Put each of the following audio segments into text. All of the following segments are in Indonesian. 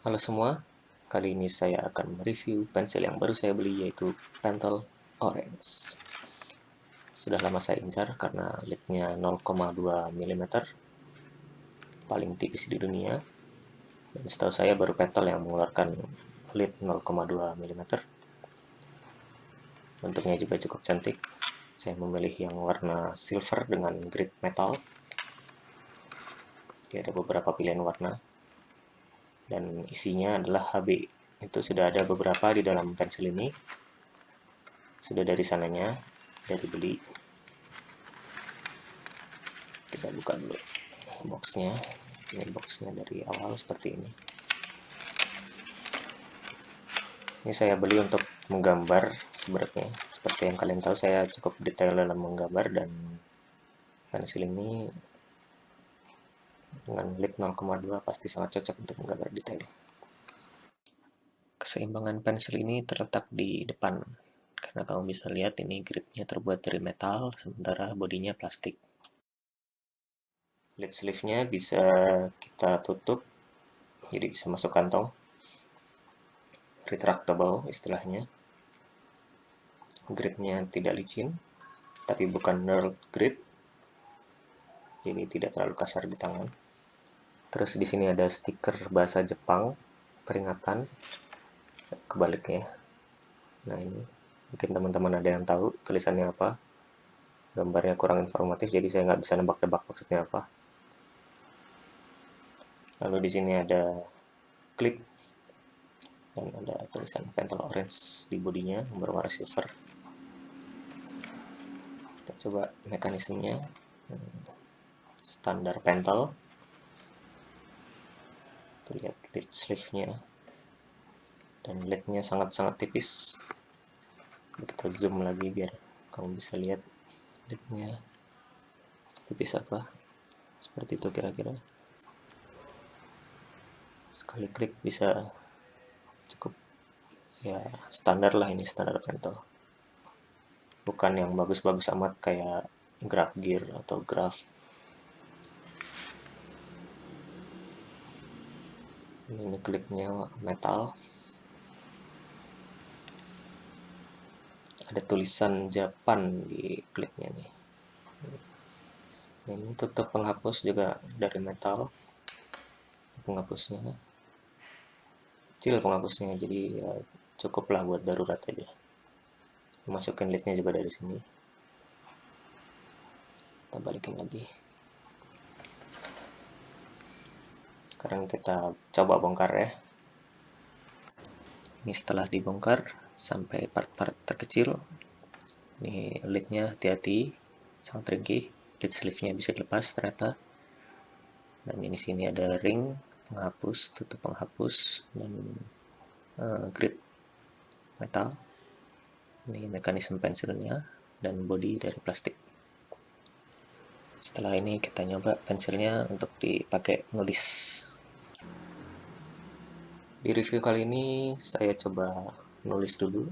Halo semua, kali ini saya akan mereview pensil yang baru saya beli yaitu Pentel Orange. Sudah lama saya incar karena leadnya 0,2 mm, paling tipis di dunia. Dan setahu saya baru Pentel yang mengeluarkan lead 0,2 mm. Bentuknya juga cukup cantik. Saya memilih yang warna silver dengan grip metal. Dia ada beberapa pilihan warna. Dan isinya adalah HB. Itu sudah ada beberapa di dalam pensil ini. Sudah dari sananya, dari beli. Kita buka dulu boxnya. Ini boxnya dari awal seperti ini. Ini saya beli untuk menggambar sebenarnya. Seperti yang kalian tahu, saya cukup detail dalam menggambar, dan pensil ini dengan lead 0,2 pasti sangat cocok untuk menggambar detail. Keseimbangan pensil ini terletak di depan, karena kamu bisa lihat ini gripnya terbuat dari metal, sementara bodinya plastik. Lid sleeve-nya bisa kita tutup, jadi bisa masuk kantong. Retractable istilahnya. Gripnya tidak licin, tapi bukan knurled grip, jadi tidak terlalu kasar di tangan. Terus di sini ada stiker bahasa Jepang, peringatan, kebaliknya. Nah ini, mungkin teman-teman ada yang tahu tulisannya apa. Gambarnya kurang informatif, jadi saya nggak bisa nebak-nebak maksudnya apa. Lalu di sini ada klip, dan ada tulisan Pentel Orange di bodinya, berwarna silver. Kita coba mekanismenya. Standar Pentel. Lihat lid sleeve-nya, dan lidnya sangat-sangat tipis. Kita zoom lagi biar kamu bisa lihat lidnya tipis apa. Seperti itu kira-kira. Sekali klik bisa cukup, ya standar lah, ini standar Pentel. Bukan yang bagus-bagus amat kayak Graph Gear atau Graph. Ini klipnya metal. Ada tulisan Japan di klipnya nih. Ini tutup penghapus juga dari metal. Penghapusnya kecil, penghapusnya, jadi ya cukuplah buat darurat aja. Masukin lidnya juga dari sini. Kita balikin lagi. Sekarang kita coba bongkar ya. Ini setelah dibongkar sampai part-part terkecil. Ini lidnya, hati-hati, sangat ringkih. Lid sleeve-nya bisa dilepas ternyata. Dan ini sini ada ring penghapus, tutup penghapus, dan grip metal. Ini mekanisme pensilnya dan body dari plastik. Setelah ini kita nyoba pensilnya untuk dipakai nulis. Di review kali ini saya coba nulis dulu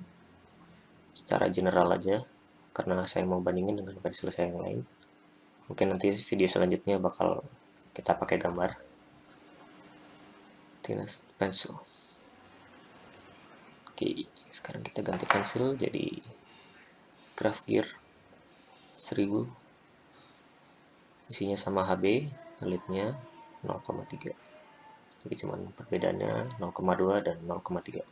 secara general aja, karena saya mau bandingin dengan pensil saya yang lain. Mungkin nanti video selanjutnya bakal kita pakai gambar. Tintas pensil. Oke, sekarang kita ganti pensil jadi Graph Gear 1000. Isinya sama HB, lidnya 0,3. Jadi cuman perbedaannya 0,2 dan 0,3.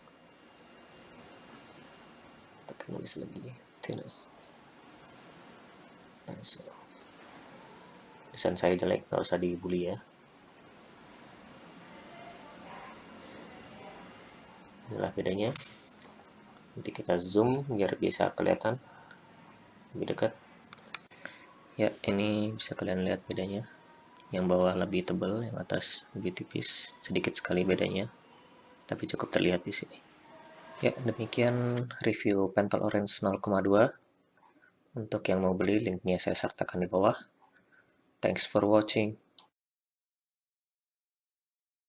Pakai nulis lagi, Tintas pensil. Tulisan saya jelek, nggak usah dibully ya. Inilah bedanya. Nanti kita zoom biar bisa kelihatan lebih dekat. Ya, ini bisa kalian lihat bedanya. Yang bawah lebih tebal, yang atas lebih tipis. Sedikit sekali bedanya, tapi cukup terlihat di sini. Ya, demikian review Pentel Orange 0,2. Untuk yang mau beli, linknya saya sertakan di bawah. Thanks for watching.